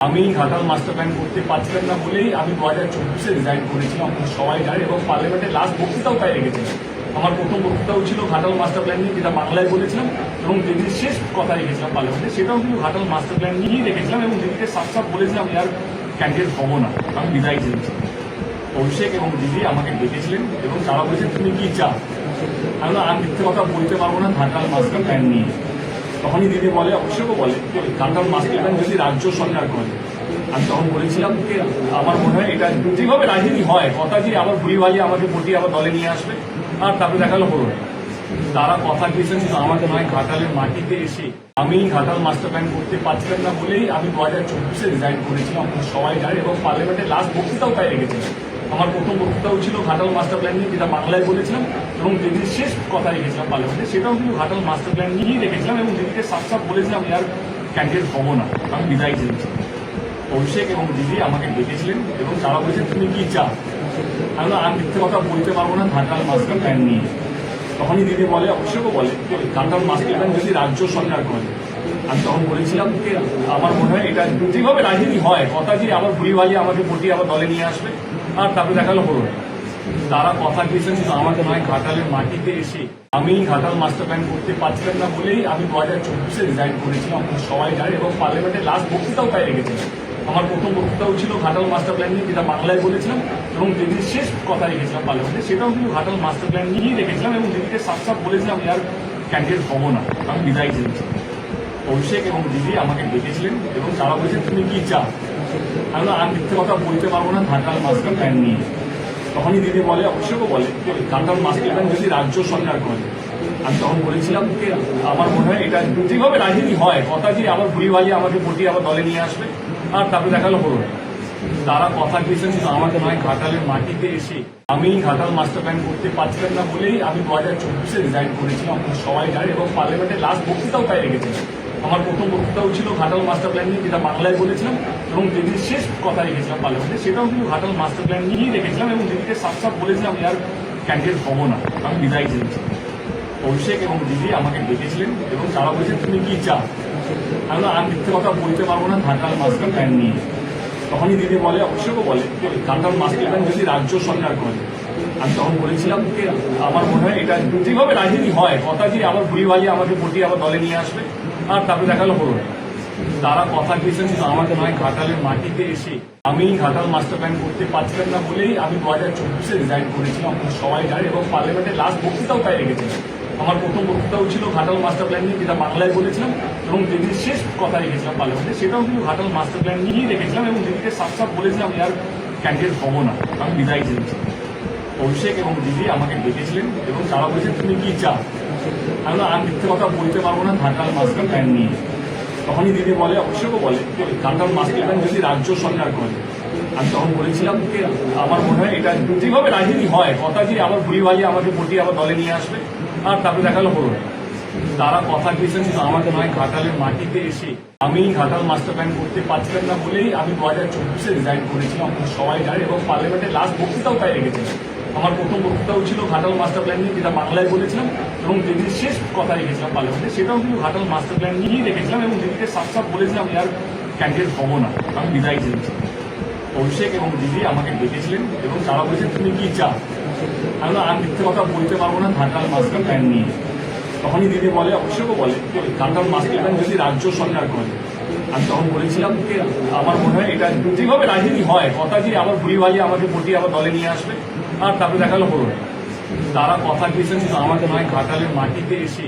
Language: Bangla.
আমি ঘাটাল মাস্টার প্ল্যান করতে পারছিলাম না বলেই আমি 2024-এ রিজাইন করেছিলাম, আপনারা সবাই জানেন, এবং পার্লামেন্টের লাস্ট বক্তৃতাও তাই রেখেছিলাম। আমার প্রথম বক্তৃতাও ছিল ঘাটাল মাস্টার প্ল্যান নিয়ে, যেটা বাংলায় বলেছিলাম, এবং দিদির শেষ কথা রেখেছিলাম পার্লামেন্টে, সেটাও কিন্তু ঘাটাল মাস্টার প্ল্যান নিয়েই রেখেছিলাম, এবং দিদিকে সাফ সাফ বলেছিলাম আমি আর ক্যান্ডিডেট হবো না, আমি বিদায় চেয়েছি। অভিষেক এবং দিদি আমাকে ডেকেছিলেন এবং তারা বলেছেন তুমি কি চাও। আমি মিথ্যে কথা বলতে পারবো না ঘাটাল মাস্টার প্ল্যান নিয়ে। তখনই দিদি বলে, অভিষেকও বলে, ঘাটাল মাস্টার প্ল্যান যদি রাজ্য সরকার করে। আমি তখন বলেছিলাম যে আমার মনে হয় এটা যেভাবে রাজনীতি হয়, কথা যে আবার ভুলিভালি আমাকে পটিয়ে আবার দলে নিয়ে আসবে, আর তারপরে দেখালো হলো না। তারা কথা দিয়েছেন আমাকে নয়, ঘাটালের মাটিতে এসে আমি ঘাটাল মাস্টার প্ল্যান করতে পারছিলাম না বলেই আমি 2024-এ রিজাইন করেছিলাম, আপনারা সবাই জানেন, এবং পার্লামেন্টের লাস্ট বক্তৃতাও তাই রেখেছিলাম। আমার প্রথম বক্তৃতাও ছিল ঘাটাল মাস্টার প্ল্যান নিয়ে, যেটা বাংলায় বলেছিলাম, এবং দিদির শেষ কথা রেখেছিলাম পার্লামেন্টে, সেটাও কিন্তু ঘাটাল মাস্টার প্ল্যান নিয়েই রেখেছিলাম, এবং দিদিকে সাফ সাফ বলেছিলাম আমি আর ক্যান্ডিডেট হবো না, আমি বিদায় চেয়েছি। অভিষেক এবং দিদি আমাকে ডেকেছিলেন এবং তারা বলেছেন তুমি কি চাও। আমি মিথ্যে কথা বলতে পারবো না ঘাটাল মাস্টার প্ল্যান নিয়ে। তখনই দিদি বলে, অভিষেকও বলে, ঘাটাল মাস্টার প্ল্যান যদি রাজ্য সরকার করে। আমি তখন বলেছিলাম যে আমার মনে হয় এটা যেভাবে রাজনীতি হয়, কথা যে আবার ভুলিভালি আমাকে পটিয়ে আবার দলে নিয়ে আসবে, আর তারপরে দেখালো হলো না। তারা কথা দিয়েছেন আমাকে নয়, ঘাটালের মাটিতে এসে আমি ঘাটাল মাস্টার প্ল্যান করতে পারছিলাম না বলেই আমি 2024-এ রিজাইন করেছিলাম, আপনারা সবাই জানেন, এবং পার্লামেন্টের লাস্ট বক্তৃতাও তাই রেখেছিলাম। আমার প্রথম বক্তৃতাও ছিল ঘাটাল মাস্টার প্ল্যান নিয়ে, যেটা বাংলায় বলেছিলাম, এবং দিদির শেষ কথা রেখেছিলাম পার্লামেন্টে, সেটাও কিন্তু ঘাটাল মাস্টার প্ল্যান নিয়েই রেখেছিলাম, এবং দিদিকে সাফ সাফ বলেছিলাম আমি আর ক্যান্ডিডেট হবো না, আমি বিদায় চেয়েছি। অভিষেক এবং দিদি আমাকে ডেকেছিলেন এবং তারা বলেছেন তুমি কি চাও। আমি মিথ্যে কথা বলতে পারবো না ঘাটাল মাস্টার প্ল্যান নিয়ে। তখনই দিদি বলে, অভিষেকও বলে, ঘাটাল মাস্টার প্ল্যান যদি রাজ্য সরকার করে। আমি তখন বলেছিলাম যে আমার মনে হয় এটা যেভাবে রাজনীতি হয়, কথা যে আবার ভুলিভালি আমাকে পটিয়ে আবার দলে নিয়ে আসবে, আর তারপরে দেখালো হলো না। তারা কথা দিয়েছেন আমাকে নয়, ঘাটালের মাটিতে এসে আমি ঘাটাল মাস্টার প্ল্যান করতে পারছিলাম না বলেই আমি 2024-এ রিজাইন করেছিলাম, আপনারা সবাই জানেন, এবং পার্লামেন্টের লাস্ট বক্তৃতাও তাই রেখেছিলাম। আমার প্রথম বক্তৃতাও ছিল ঘাটাল মাস্টার প্ল্যান নিয়ে, যেটা বাংলায় বলেছিলাম, এবং দিদির শেষ কথা রেখেছিলাম পার্লামেন্টে, সেটাও কিন্তু ঘাটাল মাস্টার প্ল্যান নিয়েই রেখেছিলাম, এবং দিদিকে সাফ সাফ বলেছিলাম আমি আর ক্যান্ডিডেট হবো না, আমি বিদায় চেয়েছি। অভিষেক এবং দিদি আমাকে ডেকেছিলেন এবং তারা বলেছেন তুমি কি চাও। আমি মিথ্যে কথা বলতে পারবো না ঘাটাল মাস্টার প্ল্যান নিয়ে। তখনই দিদি বলে, অভিষেকও বলে, ঘাটাল মাস্টার প্ল্যান যদি রাজ্য সরকার করে। আমি তখন বলেছিলাম যে আমার মনে হয় এটা যেভাবে রাজনীতি হয়, কথা যে আবার ভুলিভালি আমাকে পটিয়ে আবার দলে নিয়ে আসবে, আর তারপরে দেখালো হলো না। তারা কথা দিয়েছেন আমাকে নয়, ঘাটালের মাটিতে এসে আমি ঘাটাল মাস্টার প্ল্যান করতে পারছিলাম না বলেই আমি 2024-এ রিজাইন করেছিলাম, আপনারা সবাই জানেন, এবং পার্লামেন্টের লাস্ট বক্তৃতাও তাই রেখেছিলাম। আমার প্রথম বক্তৃতাও ছিল ঘাটাল মাস্টার প্ল্যান নিয়ে, যেটা বাংলায় বলেছিলাম, এবং দিদির শেষ কথা রেখেছিলাম পার্লামেন্টে, সেটাও কিন্তু ঘাটাল মাস্টার প্ল্যান নিয়েই রেখেছিলাম, এবং দিদিকে সাফ সাফ বলেছিলাম আমি আর ক্যান্ডিডেট হবো না, আমি বিদায় চেয়েছি। অভিষেক এবং দিদি আমাকে ডেকেছিলেন এবং তারা বলেছেন তুমি কি চাও। আমি মিথ্যে কথা বলতে পারবো না ঘাটাল মাস্টার প্ল্যান নিয়ে। তখনই দিদি বলে, অভিষেকও বলে, ঘাটাল মাস্টার প্ল্যান যদি রাজ্য সরকার করে। আমি তখন বলেছিলাম যে আমার মনে হয় এটা যেভাবে রাজনীতি হয়, কথা যে আবার ভুলিভালি আমাকে পটিয়ে আবার দলে নিয়ে আসবে, আর তারপরে দেখালো হলো না। তারা কথা দিয়েছেন আমাকে নয়, ঘাটালের মাটিতে এসে আমি ঘাটাল মাস্টার প্ল্যান করতে পারছিলাম না বলেই আমি 2024-এ রিজাইন করেছিলাম, আপনারা সবাই জানেন, এবং পার্লামেন্টের লাস্ট বক্তৃতাও তাই রেখেছিলাম। আমার প্রথম বক্তৃতাও ছিল ঘাটাল মাস্টার প্ল্যান নিয়ে, যেটা বাংলায় বলেছিলাম, এবং দিদির শেষ কথা রেখেছিলাম পার্লামেন্টে, সেটাও কিন্তু ঘাটাল মাস্টার প্ল্যান নিয়েই রেখেছিলাম, এবং দিদিকে সাফ সাফ বলেছিলাম আমি আর ক্যান্ডিডেট হবো না, আমি বিদায় চেয়েছি। অভিষেক এবং দিদি আমাকে ডেকেছিলেন এবং তারা বলেছেন তুমি কি চাও। আমি মিথ্যে কথা বলতে পারবো না ঘাটাল মাস্টার প্ল্যান নিয়ে। তখনই দিদি বলে, অভিষেকও বলে, ঘাটাল মাস্টার প্ল্যান যদি রাজ্য সরকার করে। আমি তখন বলেছিলাম যে আমার মনে হয় এটা যেভাবে রাজনীতি হয়, কথা যে আবার ভুলিভালি আমাকে পটিয়ে আবার দলে নিয়ে আসবে, আর তারপরে দেখালো হলো না। তারা কথা দিয়েছেন আমাকে নয়, ঘাটালের মাটিতে এসে